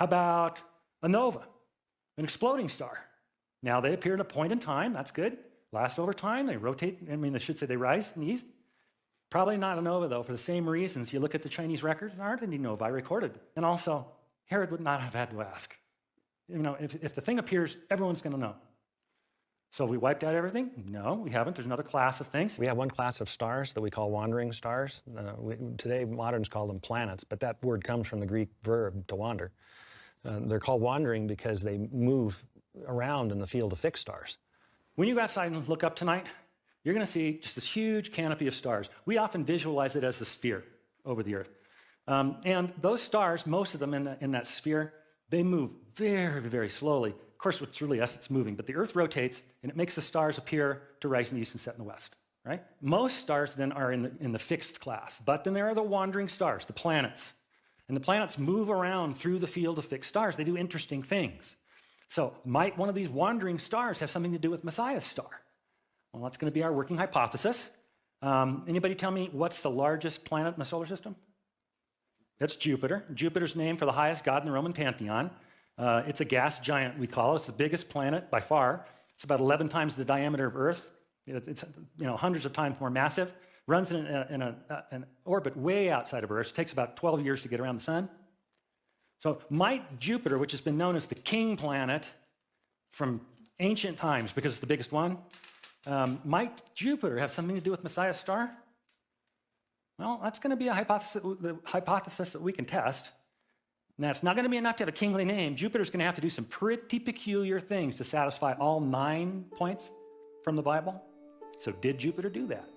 How about a nova, an exploding star? Now, they appear at a point in time. That's good. Last over time. They rotate. I should say they rise in the east. Probably not a nova, though, for the same reasons. You look at the Chinese records, there aren't any novae recorded. And also, Herod would not have had to ask. If the thing appears, everyone's going to know. So we wiped out everything? No, we haven't. There's another class of things. We have one class of stars that we call wandering stars. Today, moderns call them planets, but that word comes from the Greek verb to wander. They're called wandering because they move around in the field of fixed stars. When you go outside and look up tonight, you're going to see just this huge canopy of stars. We often visualize it as a sphere over the earth. And those stars, most of them in that sphere, they move very, very slowly. Of course, it's really us that's moving, but the earth rotates and it makes the stars appear to rise in the east and set in the west, right? Most stars then are in the fixed class, but then there are the wandering stars, the planets. And the planets move around through the field of fixed stars. They do interesting things. So might one of these wandering stars have something to do with Messiah's star? Well, that's going to be our working hypothesis. Anybody tell me what's the largest planet in the solar system? It's Jupiter. Jupiter's named for the highest god in the Roman pantheon. It's a gas giant, we call it. It's the biggest planet by far. It's about 11 times the diameter of Earth. It's hundreds of times more massive. Runs in an orbit way outside of Earth. It takes about 12 years to get around the sun. So might Jupiter, which has been known as the king planet from ancient times because it's the biggest one, might Jupiter have something to do with Messiah's star? Well, that's going to be the hypothesis that we can test. Now, it's not going to be enough to have a kingly name. Jupiter's going to have to do some pretty peculiar things to satisfy all 9 points from the Bible. So did Jupiter do that?